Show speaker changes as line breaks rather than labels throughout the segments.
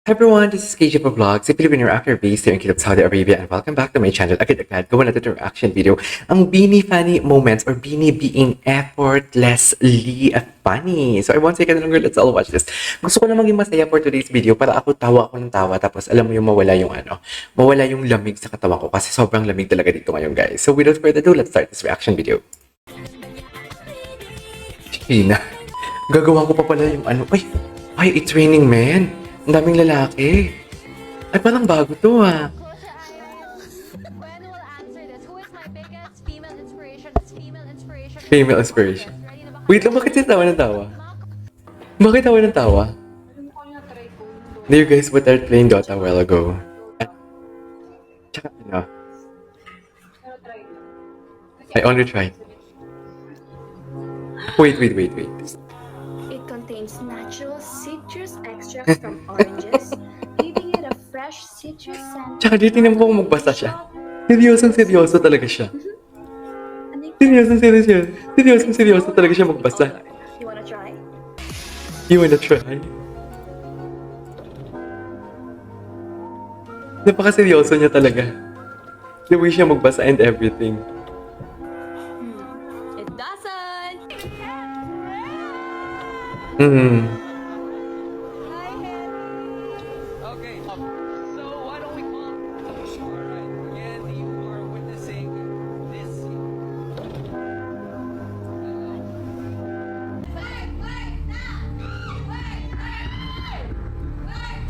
Hi everyone, this is KJ for Vlogs, a Filipino actor based here in Kingdom, Saudi Arabia, and welcome back to my channel. Agad-agad, gawa natin itong reaction video. Ang Bini funny moments or Bini being effortlessly funny. So I won't take any longer, let's all watch this. Gusto ko na maging masaya for today's video para ako ng tawa, tapos alam mo yung mawala yung lamig sa katawan ko kasi sobrang lamig talaga dito ngayon guys. So without further ado, let's start this reaction video. China, gagawa ko pa pala yung ay, it's raining men. Ang daming lalaki. Ay, parang bago to ah. Female inspiration. Wait lang, bakit siya tawa ng tawa? Bakit tawa ng tawa? Do you guys what are playing Dota a while ago? Tsaka ano? I only tried. Wait.
It contains natural citrus extract from oranges, giving it a fresh citrus scent.
Tsaka di tingnan mo kung magbasa siya. Seryoso talaga siya. Seryoso talaga siya magbasa.
You wanna try?
You wanna try? Napaka-seryoso niya talaga. The way siya magbasa and everything.
It doesn't!
Okay, so why don't we call? Alright, and you are witnessing this.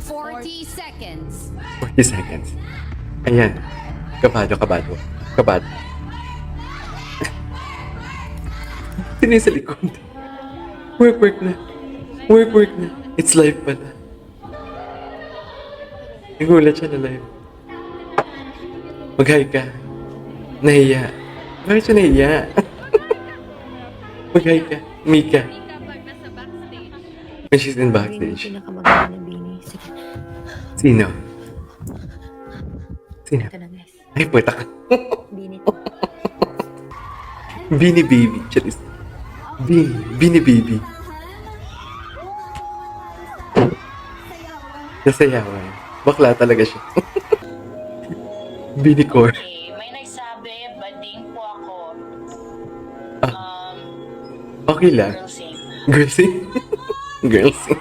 40 seconds.
40 seconds. Ayan. Kabado. Sino yung sa likod? Work na. It's live pala. Nagulat siya na live. Mag-hi ka. Nahiya. Bakit siya nahiya? Mag-hi ka. Mika. When she's in backstage.
Pinakamaganda na Bini. Sige.
Sino?
Ito na guys.
Ay, puweta ka.
Bini to.
Bini baby. Charis. Bini baby. Nasayawan. Bakla talaga siya. Bini core.
Okay, may nagsabi, bading po ako.
Okay lang.
Girl sing.
Girl sing.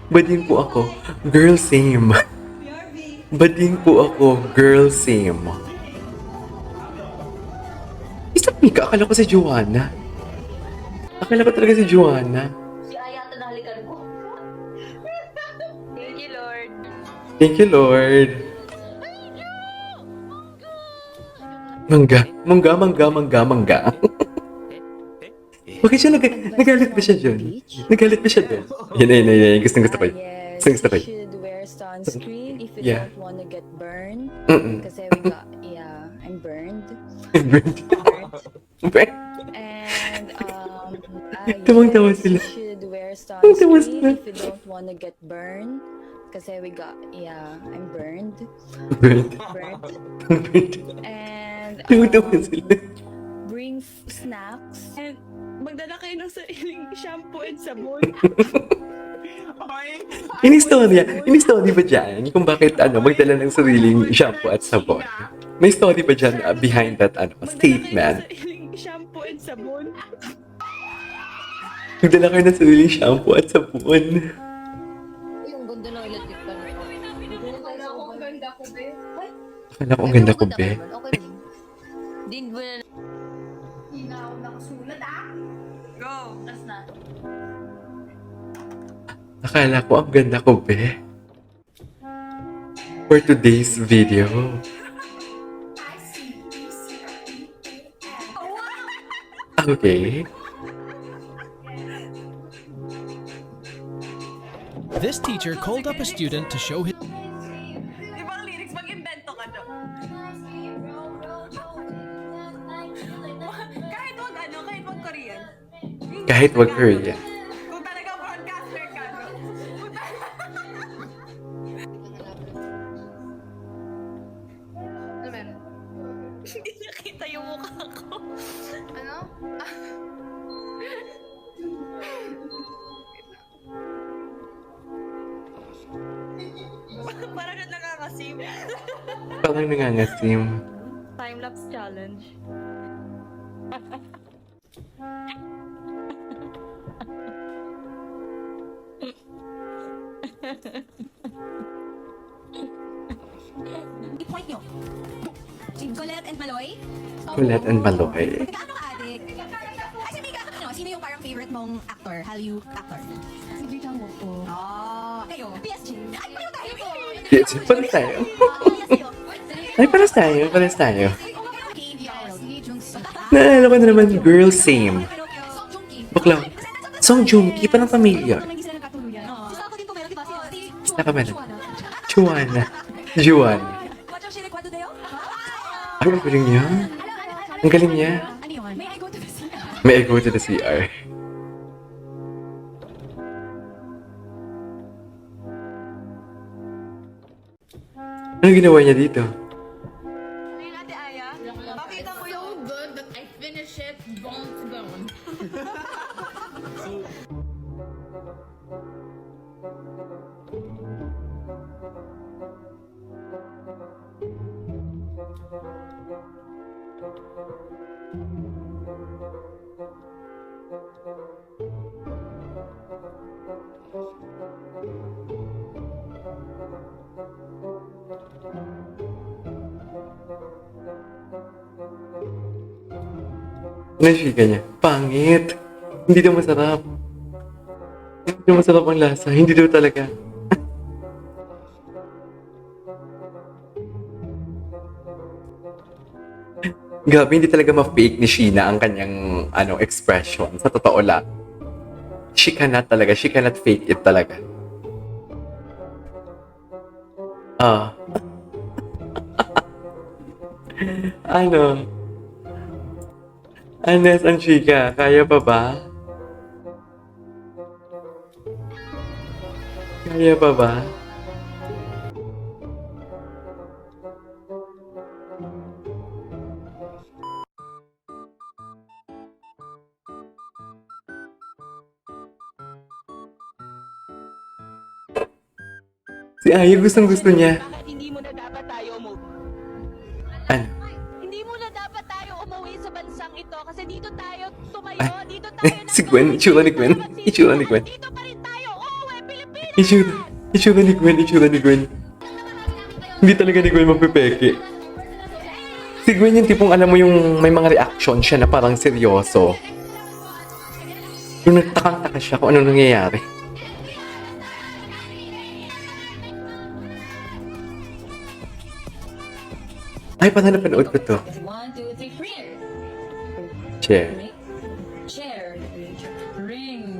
Bading po ako. Girl same. Bading po ako. Girl same. Isa Mika, akala ko si Joanna. Akala ko talaga si Joanna.
Si Ayata nahalikan ko. Thank you, Lord.
Thank you, Lord. Mangga. Bakit siya nagalit ba siya dyan? Yan. Gusto ko yun.
Yes,
Gusto ko
you
yun.
should wear sunscreen if you
Yeah.
don't wanna get burned.
Mm-mm.
Kasi we got, I'm burned. And,
Tawang-tawa
yes,
sila.
you should wear
Tawang-tawa
sunscreen
sila.
if you don't wanna get burned. Kasi we got, I'm burned.
Burnt.
And,
Tawang-tawa sila.
bring snacks. And, magdala kayo ng sariling shampoo and sabon.
Ini-story ba dyan? Kung bakit magdala ng sariling shampoo at sabon? May story ba dyan behind that statement?
Magdala kayo ng sariling shampoo and sabon.
Magdala kayo ng sariling shampoo at sabon.
Yung ganda ng electric pan.
Akala ko ang ganda ko, be.
Okay rin. Din mo na.
Go. Tas na.
Akala ko ang ganda ko, be. For today's video. Okay.
This teacher called up a student to show his
Di ba ang lyrics? Mag-invento ka doon. Kahit wag Korean.
Kahit wag Korean.
Kung talaga broadcaster ka, no?
Ano meron?
Hindi niya kita yung mukha ko.
Ano?
Parang nangangasim.
Time-lapse challenge.
I-point nyo. Colette and Maloy?
Colette and Maloy.
Magkaano ka, adik? Ay, si Mika, sino yung parang favorite mong actor? Hallyu actor? Si Ji Chang-wook po. Oh, kayo? PSG? Ay, payo tayo!
Yes, pares tayo. Ay, pares tayo. Pares tayo. Naalala ko na naman, girl, same. Bakla. Song Joong-ki, parang familiar. Saka ba na? Chuana. Juan. Ay, ang galing niya. Ang galing niya. May I go to the CR? Ano ginawa niya dito?
Ano yung Ate Aya? Pakita mo yung...
Good that I finish it bone to bone.
Ano yung chika niya? Pangit. Hindi daw masarap. Hindi daw masarap ang lasa. Hindi daw talaga. Grabe, hindi talaga ma-fake ni Sheena ang kanyang expression. Sa totoo lang. She cannot talaga. She cannot fake it talaga. Ah. Ano? Anes ang chika. Kaya pa ba? Kaya pa ba? Si Aya gustong-gusto niya.
Hindi mo na dapat tayo umuwi.
Ano?
Hindi mo na dapat tayo umuwi sa bansang ito kasi dito tayo tumayo, dito tayo
Si Gwen, itsura ni Gwen. Itsura ni Gwen.
Dito pa rin tayo. Uuwi, Pilipinas!
Itsura ni Gwen. Itsura ni Gwen. Hindi talaga ni Gwen mapipeke. Si Gwen yung tipong alam mo yung may mga reaction siya na parang seryoso. Yung nagtakang-taka siya kung ano nangyayari. Ay, parang napanood ko to.
1, 2, 3, prayer.
Chair.
Chair. Ring.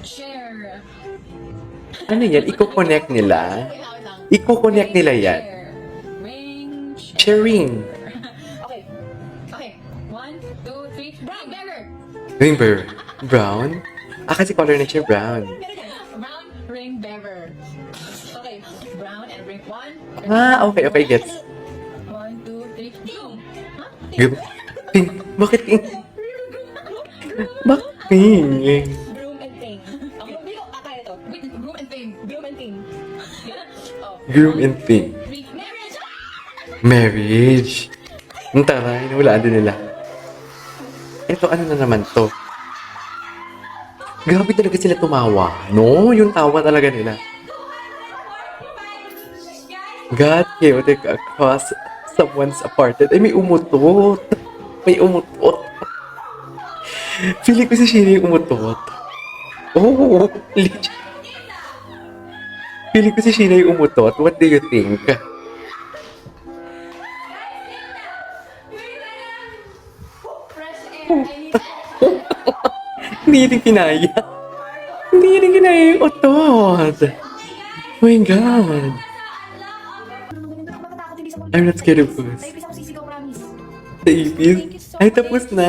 Chair.
Ano yan? Iko-connect nila? Iko-connect nila yan.
Ring.
Sharing.
Okay. Okay. 1, 2, 3. Brown bearer.
Ring bearer. Brown? Ah, kasi color na siya brown.
Brown ring bearer. Okay. Brown and ring 1.
Ah, okay, okay, gets.
1, 2, 3. Blue. Huh?
Pink. Pink. Bakit pink? Bakit pink?
Broom and thing. Ang biro, kaya to. Wait, broom and thing. Broom and thing. Oh.
Groom and pink.
Marriage.
Marriage. Ang taray, nawalaan din nila. Ito, ano na naman to? Grabe talaga sila tumawa. No, yung tawa talaga nila. God chaotic across someone's apartment. Ay, may umutot. May umutot. Feeling ko si Sheena yung umutot. Oh, legit. Feeling ko si Sheena yung umutot. What do you think? Hindi rin kinaya. Hindi rin kinaya yung utot. Oh my God. I'm not scared of ghosts. Sa ipis? Ay, tapos na.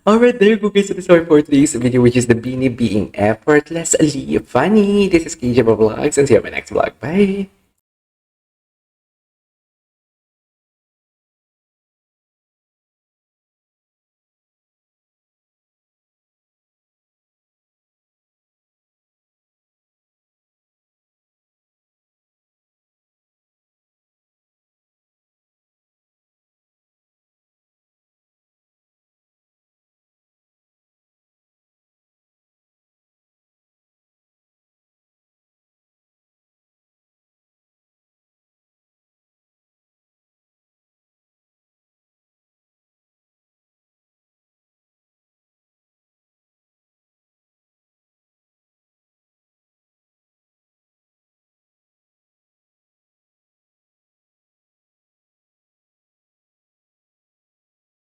Alright, there you go guys. So this is our for today's video, which is the Bini being effortlessly funny. This is KJ Vlogs, and see you on my next vlog. Bye!